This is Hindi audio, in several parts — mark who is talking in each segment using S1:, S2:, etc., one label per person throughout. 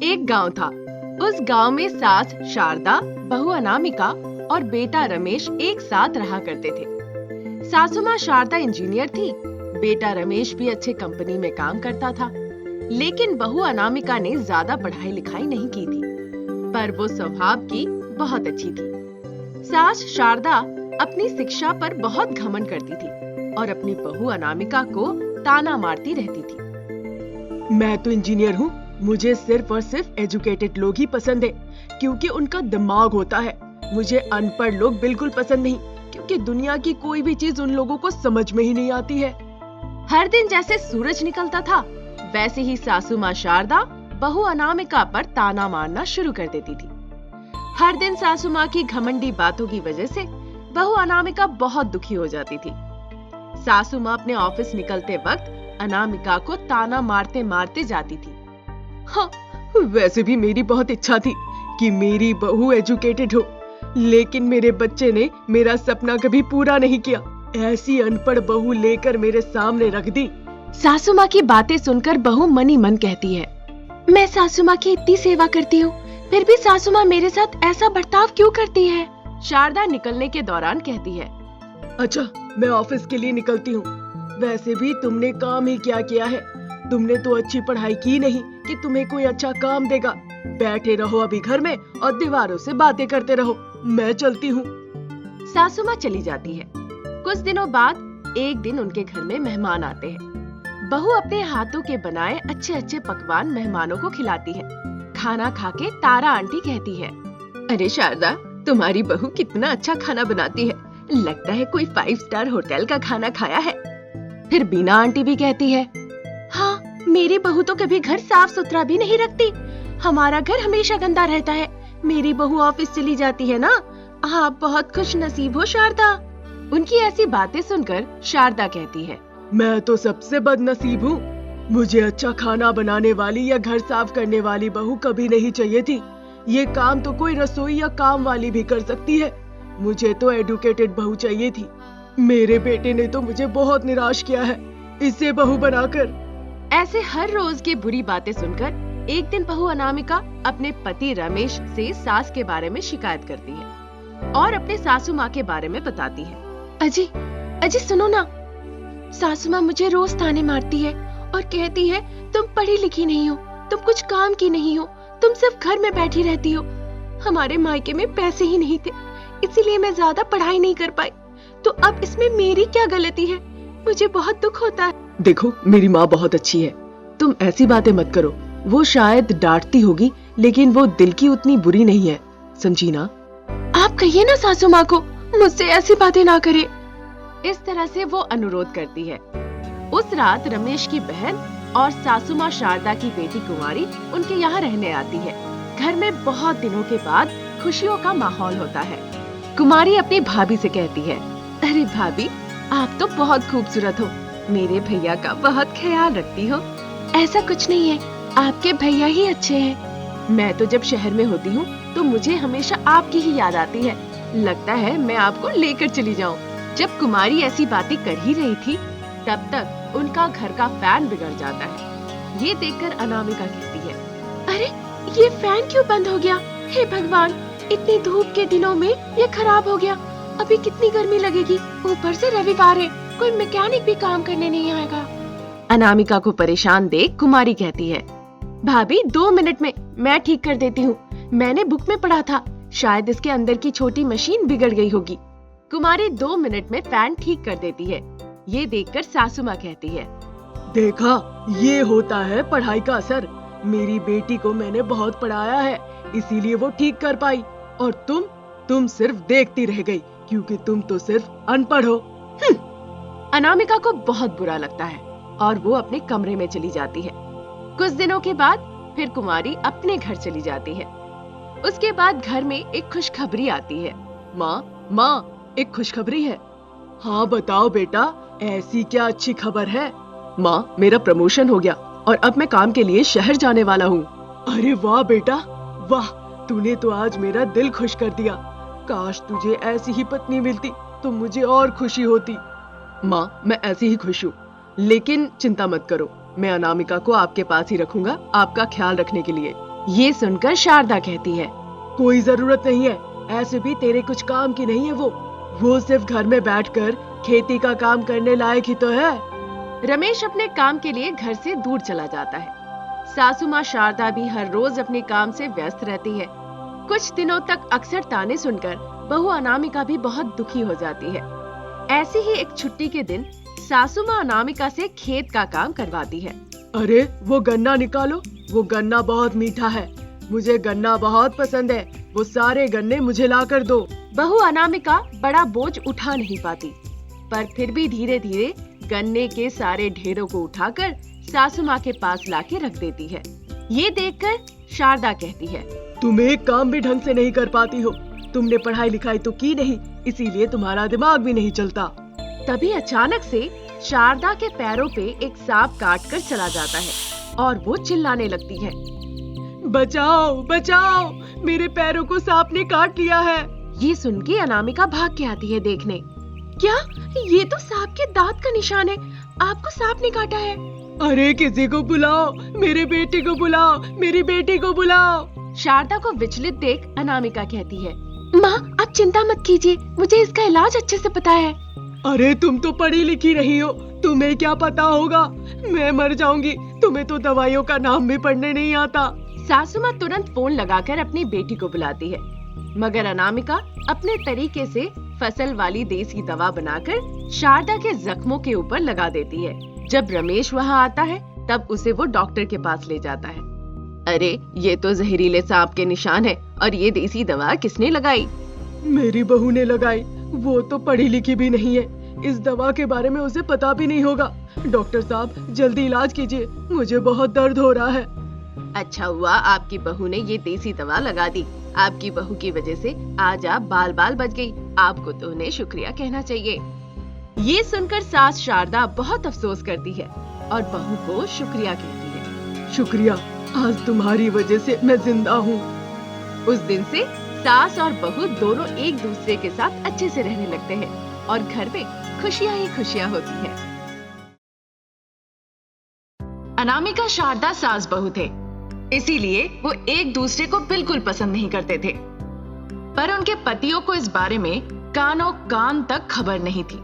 S1: एक गांव था। उस गांव में सास शारदा, बहू अनामिका और बेटा रमेश एक साथ रहा करते थे। सासू माँ शारदा इंजीनियर थी, बेटा रमेश भी अच्छे कंपनी में काम करता था। लेकिन बहू अनामिका ने ज्यादा पढ़ाई लिखाई नहीं की थी, पर वो स्वभाव की बहुत अच्छी थी। सास शारदा अपनी शिक्षा पर बहुत घमंड करती थी और अपनी बहू अनामिका को ताना मारती रहती थी।
S2: मैं तो इंजीनियर हूँ, मुझे सिर्फ और सिर्फ एजुकेटेड लोग ही पसंद है, क्योंकि उनका दिमाग होता है। मुझे अनपढ़ लोग बिल्कुल पसंद नहीं, क्योंकि दुनिया की कोई भी चीज उन लोगों को समझ में ही नहीं आती है।
S1: हर दिन जैसे सूरज निकलता था, वैसे ही सासू माँ शारदा बहू अनामिका पर ताना मारना शुरू कर देती थी। हर दिन सासू माँ की घमंडी बातों की वजह से बहू अनामिका बहुत दुखी हो जाती थी। सासू माँ अपने ऑफिस निकलते वक्त अनामिका को ताना मारते मारते जाती थी।
S2: हाँ, वैसे भी मेरी बहुत इच्छा थी कि मेरी बहू एजुकेटेड हो, लेकिन मेरे बच्चे ने मेरा सपना कभी पूरा नहीं किया। ऐसी अनपढ़ बहू लेकर मेरे सामने रख दी।
S1: सासू माँ की बातें सुनकर बहू मनी मन कहती है, मैं सासू माँ की इतनी सेवा करती हूँ, फिर भी सासू माँ मेरे साथ ऐसा बर्ताव क्यों करती है? शारदा निकलने के दौरान कहती है,
S2: अच्छा, मैं ऑफिस के लिए निकलती हूँ। वैसे भी तुमने काम ही क्या किया है? तुमने तो अच्छी पढ़ाई की नहीं कि तुम्हें कोई अच्छा काम देगा। बैठे रहो अभी घर में और दीवारों से बातें करते रहो। मैं चलती हूँ।
S1: सासू माँ चली जाती है। कुछ दिनों बाद एक दिन उनके घर में मेहमान आते हैं। बहू अपने हाथों के बनाए अच्छे अच्छे पकवान मेहमानों को खिलाती है। खाना खा के तारा आंटी कहती है, अरे शारदा, तुम्हारी बहू कितना अच्छा खाना बनाती है, लगता है कोई 5 स्टार होटल का खाना खाया है। फिर बीना आंटी भी कहती है, हाँ, मेरी बहू तो कभी घर साफ सुथरा भी नहीं रखती, हमारा घर हमेशा गंदा रहता है। मेरी बहू ऑफिस चली जाती है ना, आप बहुत खुश नसीब हो शारदा। उनकी ऐसी बातें सुनकर शारदा कहती है,
S2: मैं तो सबसे बदनसीब हूँ। मुझे अच्छा खाना बनाने वाली या घर साफ करने वाली बहू कभी नहीं चाहिए थी। ये काम तो कोई रसोई या काम वाली भी कर सकती है। मुझे तो एडुकेटेड बहू चाहिए थी। मेरे बेटे ने तो मुझे बहुत निराश किया है, इसे बहू बनाकर।
S1: ऐसे हर रोज की बुरी बातें सुनकर एक दिन बहू अनामिका अपने पति रमेश से सास के बारे में शिकायत करती है और अपने सासू माँ के बारे में बताती है। अजी, अजी सुनो ना, सासू माँ मुझे रोज ताने मारती है और कहती है तुम पढ़ी लिखी नहीं हो, तुम कुछ काम की नहीं हो, तुम सिर्फ घर में बैठी रहती हो। हमारे मायके में पैसे ही नहीं थे, इसीलिए मैं ज्यादा पढ़ाई नहीं कर पाई। तो अब इसमें मेरी क्या गलती है? मुझे बहुत दुख होता है।
S2: देखो, मेरी माँ बहुत अच्छी है, तुम ऐसी बातें मत करो। वो शायद डांटती होगी, लेकिन वो दिल की उतनी बुरी नहीं है, समझी ना?
S1: आप कहिए ना सासू माँ को मुझसे ऐसी बातें ना करे। इस तरह से वो अनुरोध करती है। उस रात रमेश की बहन और सासू माँ शारदा की बेटी कुमारी उनके यहाँ रहने आती है। घर में बहुत दिनों के बाद खुशियों का माहौल होता है। कुमारी अपनी भाभी से कहती है, अरे भाभी, आप तो बहुत खूबसूरत हो, मेरे भैया का बहुत ख्याल रखती हो। ऐसा कुछ नहीं है, आपके भैया ही अच्छे हैं। मैं तो जब शहर में होती हूँ तो मुझे हमेशा आपकी ही याद आती है, लगता है मैं आपको लेकर चली जाऊँ। जब कुमारी ऐसी बातें कर ही रही थी, तब तक उनका घर का फैन बिगड़ जाता है। ये देखकर अनामिका कहती है, अरे ये फैन क्यों बंद हो गया? हे भगवान, इतनी धूप के दिनों में ये खराब हो गया, अभी कितनी गर्मी लगेगी। ऊपर से रविवार है, कोई मैकेनिक भी काम करने नहीं आएगा। अनामिका को परेशान देख कुमारी कहती है, भाभी 2 मिनट में मैं ठीक कर देती हूँ। मैंने बुक में पढ़ा था, शायद इसके अंदर की छोटी मशीन बिगड़ गई होगी। कुमारी 2 मिनट में फैन ठीक कर देती है। ये देखकर सासू माँ कहती है,
S2: देखा, ये होता है पढ़ाई का असर। मेरी बेटी को मैंने बहुत पढ़ाया है, इसीलिए वो ठीक कर पाई, और तुम सिर्फ देखती रह गई, क्योंकि तुम तो सिर्फ अनपढ़ हो।
S1: अनामिका को बहुत बुरा लगता है और वो अपने कमरे में चली जाती है। कुछ दिनों के बाद फिर कुमारी अपने घर चली जाती है। उसके बाद घर में एक खुशखबरी आती है।
S2: माँ, एक खुशखबरी है। हाँ बताओ बेटा, ऐसी क्या अच्छी खबर है? माँ, मेरा प्रमोशन हो गया और अब मैं काम के लिए शहर जाने वाला हूँ। अरे वाह बेटा, वाह, तूने तो आज मेरा दिल खुश कर दिया। काश तुझे ऐसी ही पत्नी मिलती तो मुझे और खुशी होती। माँ, मैं ऐसी ही खुश हूँ, लेकिन चिंता मत करो, मैं अनामिका को आपके पास ही रखूंगा, आपका ख्याल रखने के लिए।
S1: ये सुनकर शारदा कहती है,
S2: कोई जरूरत नहीं है, ऐसे भी तेरे कुछ काम की नहीं है वो सिर्फ घर में बैठकर खेती का काम करने लायक ही तो है।
S1: रमेश अपने काम के लिए घर से दूर चला जाता है। सासू माँ शारदा भी हर रोज अपने काम से व्यस्त रहती है। कुछ दिनों तक अक्सर ताने सुनकर बहू अनामिका भी बहुत दुखी हो जाती है। ऐसी ही एक छुट्टी के दिन सासू माँ अनामिका से खेत का काम करवाती है।
S2: अरे वो गन्ना निकालो, वो गन्ना बहुत मीठा है, मुझे गन्ना बहुत पसंद है, वो सारे गन्ने मुझे ला कर दो।
S1: बहू अनामिका बड़ा बोझ उठा नहीं पाती, पर फिर भी धीरे धीरे गन्ने के सारे ढेरों को उठाकर सासू माँ के पास लाके रख देती है। ये देखकर शारदा कहती है,
S2: तुम एक काम भी ढंग से नहीं कर पाती हो, तुमने पढ़ाई लिखाई तो की नहीं, इसीलिए तुम्हारा दिमाग भी नहीं चलता।
S1: तभी अचानक से शारदा के पैरों पे एक सांप काट कर चला जाता है और वो चिल्लाने लगती है,
S2: बचाओ बचाओ, मेरे पैरों को सांप ने काट लिया है।
S1: ये सुन के अनामिका भाग के आती है देखने। क्या? ये तो सांप के दांत का निशान है, आपको सांप ने काटा है।
S2: अरे किसी को बुलाओ, मेरे बेटे को बुलाओ, मेरी बेटी को बुलाओ।
S1: शारदा को विचलित देख अनामिका कहती है, माँ आप चिंता मत कीजिए, मुझे इसका इलाज अच्छे से पता है।
S2: अरे तुम तो पढ़ी लिखी रही हो, तुम्हें क्या पता होगा, मैं मर जाऊंगी, तुम्हें तो दवाइयों का नाम भी पढ़ने नहीं आता।
S1: सासू माँ तुरंत फोन लगाकर अपनी बेटी को बुलाती है, मगर अनामिका अपने तरीके से फसल वाली देसी दवा बनाकर शारदा के जख्मों के ऊपर लगा देती है। जब रमेश वहाँ आता है तब उसे वो डॉक्टर के पास ले जाता है। अरे ये तो जहरीले सांप के निशान है, और ये देसी दवा किसने लगाई?
S2: मेरी बहू ने लगाई, वो तो पढ़ी लिखी भी नहीं है, इस दवा के बारे में उसे पता भी नहीं होगा। डॉक्टर साहब जल्दी इलाज कीजिए, मुझे बहुत दर्द हो रहा है।
S1: अच्छा हुआ आपकी बहू ने ये देसी दवा लगा दी, आपकी बहू की वजह से आज आप बाल बाल बच गई, आपको तो उन्हें शुक्रिया कहना चाहिए। ये सुनकर सास शारदा बहुत अफसोस करती है और बहू को शुक्रिया कहती है।
S2: शुक्रिया, आज तुम्हारी वजह से मैं जिंदा हूँ।
S1: उस दिन से सास और बहू दोनों एक दूसरे के साथ अच्छे से रहने लगते हैं और घर में खुशियाँ ही खुशियाँ होती हैं। अनामिका शारदा सास बहू थे, इसीलिए वो एक दूसरे को बिल्कुल पसंद नहीं करते थे, पर उनके पतियों को इस बारे में कानों कान तक खबर नहीं थी।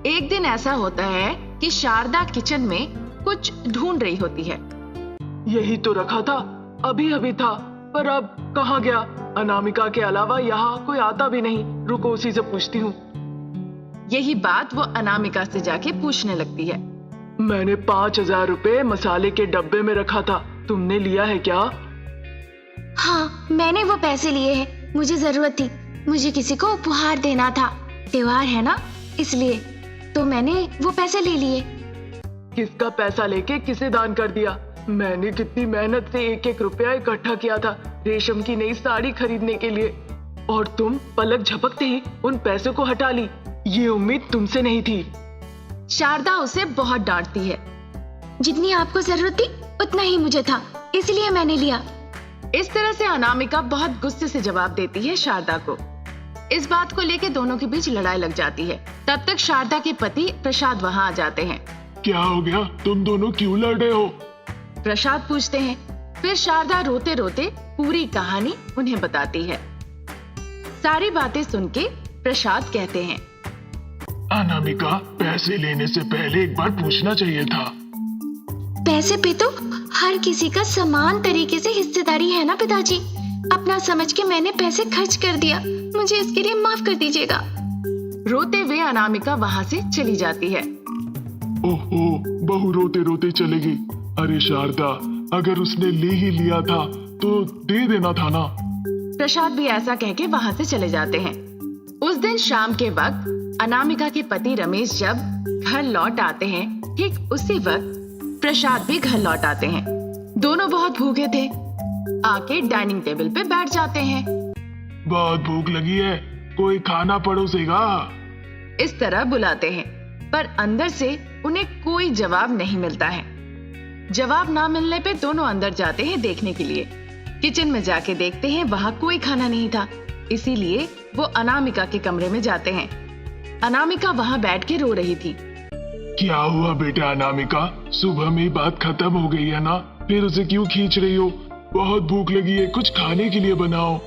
S1: एक दिन ऐसा होता है कि शारदा किचन में कुछ ढूंढ रही होती है।
S2: यही तो रखा था, अभी अभी था, पर अब कहाँ गया? अनामिका के अलावा यहाँ कोई आता भी नहीं, रुको उसी से पूछती हूँ।
S1: यही बात वो अनामिका से जाके पूछने लगती है।
S2: मैंने 5,000 रुपए मसाले के डब्बे में रखा था, तुमने लिया है क्या?
S3: हाँ, मैंने वो पैसे लिए हैं, मुझे जरूरत थी, मुझे किसी को उपहार देना था, त्योहार है ना, इसलिए तो मैंने वो पैसे ले लिए।
S2: किसका पैसा लेके किसे दान कर दिया? मैंने कितनी मेहनत से एक एक रुपया इकट्ठा किया था रेशम की नई साड़ी खरीदने के लिए, और तुम पलक झपकते ही उन पैसों को हटा ली। ये उम्मीद तुमसे नहीं थी।
S1: शारदा उसे बहुत डांटती है।
S3: जितनी आपको जरूरत थी उतना ही मुझे था, इसलिए मैंने लिया।
S1: इस तरह से अनामिका बहुत गुस्से से जवाब देती है शारदा को। इस बात को लेकर दोनों के बीच लड़ाई लग जाती है। तब तक शारदा के पति प्रसाद वहाँ आ जाते हैं।
S4: क्या हो गया, तुम दोनों क्यों लड़ रहे हो?
S1: प्रसाद पूछते हैं। फिर शारदा रोते रोते पूरी कहानी उन्हें बताती है। सारी बातें सुन के प्रसाद कहते हैं,
S4: अनामिका, पैसे लेने से पहले एक बार पूछना चाहिए था।
S3: पैसे पे तो हर किसी का समान तरीके से हिस्सेदारी है ना पिताजी, अपना समझ के मैंने पैसे खर्च कर दिया, मुझे इसके लिए माफ कर दीजिएगा।
S1: रोते हुए अनामिका वहाँ से चली जाती है।
S4: ओहो, बहू रोते रोते चलेगी। अरे शारदा, अगर उसने ले ही लिया था तो दे देना था ना।
S1: प्रसाद भी ऐसा कह के वहाँ से चले जाते हैं। उस दिन शाम के वक्त अनामिका के पति रमेश जब घर लौट आते हैं, ठीक उसी वक्त प्रसाद भी घर लौट आते हैं। दोनों बहुत भूखे थे, आके डाइनिंग टेबल पे बैठ जाते हैं।
S4: बहुत भूख लगी है, कोई खाना परोसेगा?
S1: इस तरह बुलाते हैं, पर अंदर से उन्हें कोई जवाब नहीं मिलता है। जवाब ना मिलने पे दोनों अंदर जाते हैं देखने के लिए। किचन में जाके देखते हैं वहाँ कोई खाना नहीं था, इसीलिए वो अनामिका के कमरे में जाते हैं। अनामिका वहाँ बैठ के रो रही थी।
S4: क्या हुआ बेटा अनामिका, सुबह में ही बात खत्म हो गई है ना, फिर उसे क्यों खींच रही हो? बहुत भूख लगी है, कुछ खाने के लिए बनाओ।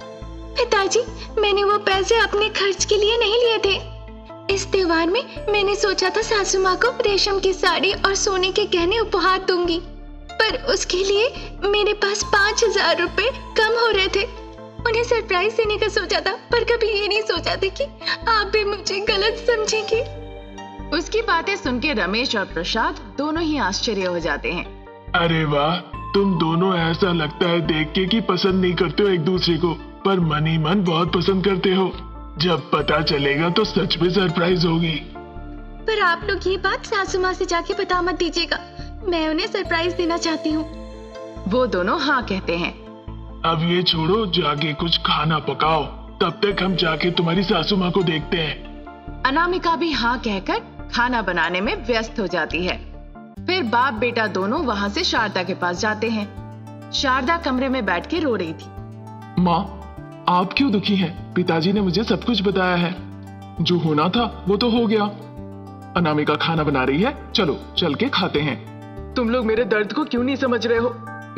S3: पिताजी, मैंने वो पैसे अपने खर्च के लिए नहीं लिए थे। इस त्योहार में मैंने सोचा था सासू माँ को रेशम की साड़ी और सोने के गहने उपहार दूंगी, पर उसके लिए मेरे पास 5,000 रुपए कम हो रहे थे। उन्हें सरप्राइज देने का सोचा था, पर कभी ये नहीं सोचा था कि आप भी मुझे गलत समझेंगे।
S1: उसकी बातें सुन के रमेश और प्रसाद दोनों ही आश्चर्य हो जाते हैं।
S4: अरे वाह, तुम दोनों ऐसा लगता है देख के कि पसंद नहीं करते हो एक दूसरे को, पर मन ही मन बहुत पसंद करते हो। जब पता चलेगा तो सच में सरप्राइज होगी।
S3: पर आप लोग ये बात सासू माँ से जाके बता मत दीजिएगा, मैं उन्हें सरप्राइज देना चाहती हूँ।
S1: वो दोनों हाँ कहते हैं।
S4: अब ये छोड़ो, जाके कुछ खाना पकाओ, तब तक हम जाके तुम्हारी सासू माँ को देखते हैं।
S1: अनामिका भी हाँ कहकर खाना बनाने में व्यस्त हो जाती है। फिर बाप बेटा दोनों वहाँ से शारदा के पास जाते हैं। शारदा कमरे में बैठ के रो रही थी।
S4: माँ, आप क्यों दुखी हैं? पिताजी ने मुझे सब कुछ बताया है। जो होना था वो तो हो गया। अनामिका खाना बना रही है, चलो चल के खाते हैं।
S2: तुम लोग मेरे दर्द को क्यों नहीं समझ रहे हो?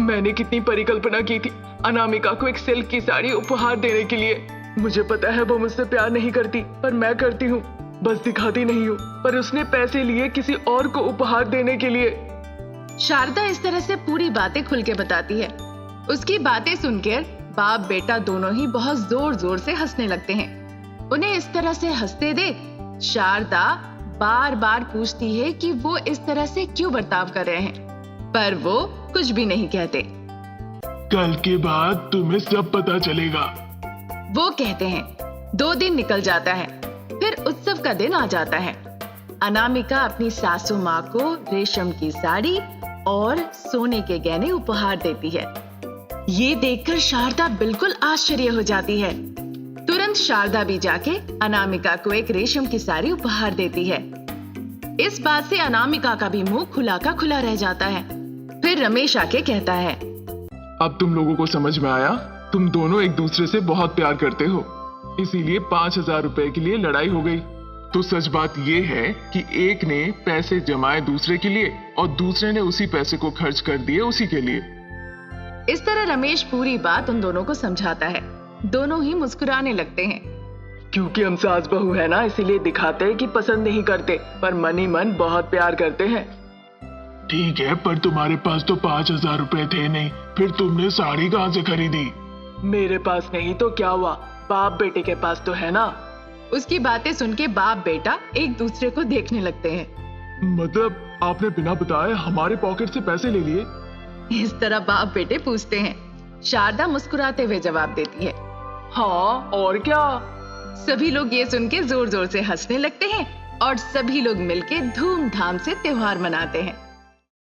S2: मैंने कितनी परिकल्पना की थी अनामिका को एक सिल्क की साड़ी उपहार देने के लिए। मुझे पता है वो मुझसे प्यार नहीं करती, पर मैं करती हूँ, बस दिखाती नहीं हूँ। पर उसने पैसे लिए किसी और को उपहार देने के लिए।
S1: शारदा इस तरह से पूरी बातें खुल के बताती है। उसकी बातें सुनकर बाप बेटा दोनों ही बहुत जोर जोर से हंसने लगते हैं। उन्हें इस तरह से हंसते देख शारदा बार बार पूछती है कि वो इस तरह से क्यों बर्ताव कर रहे हैं, पर वो कुछ भी नहीं कहते।
S4: कल के बाद तुम्हें सब पता चलेगा,
S1: वो कहते हैं। 2 दिन निकल जाता है, फिर उत्सव का दिन आ जाता है। अनामिका अपनी सासू माँ को रेशम की साड़ी और सोने के गहने उपहार देती है। ये देखकर शारदा बिल्कुल आश्चर्य हो जाती है। तुरंत शारदा भी जाके अनामिका को एक रेशम की साड़ी उपहार देती है। इस बात से अनामिका का भी मुंह खुला का खुला रह जाता है। फिर रमेश आके कहता है,
S4: अब तुम लोगों को समझ में आया, तुम दोनों एक दूसरे से बहुत प्यार करते हो, इसीलिए 5,000 रुपए के लिए लड़ाई हो गई। तो सच बात ये है कि एक ने पैसे जमाए दूसरे के लिए और दूसरे ने उसी पैसे को खर्च कर दिए उसी के लिए।
S1: इस तरह रमेश पूरी बात उन दोनों को समझाता है। दोनों ही मुस्कुराने लगते हैं।
S2: क्योंकि हम सास बहू है ना, इसीलिए दिखाते हैं कि पसंद नहीं करते, पर मन ही मन बहुत प्यार करते हैं।
S4: ठीक है, पर तुम्हारे पास तो 5,000 रुपए थे नहीं, फिर तुमने साड़ी कहाँ से खरीदी?
S2: मेरे पास नहीं तो क्या हुआ, बाप बेटे के पास तो है ना।
S1: उसकी बातें सुन के बाप बेटा एक दूसरे को देखने लगते हैं।
S4: मतलब आपने बिना बताए हमारे पॉकेट से पैसे ले लिए?
S1: इस तरह बाप बेटे पूछते हैं। शारदा मुस्कुराते हुए जवाब देती है,
S2: हाँ और क्या।
S1: सभी लोग ये सुन के जोर जोर से हंसने लगते हैं और सभी लोग मिलके धूमधाम से त्योहार मनाते हैं।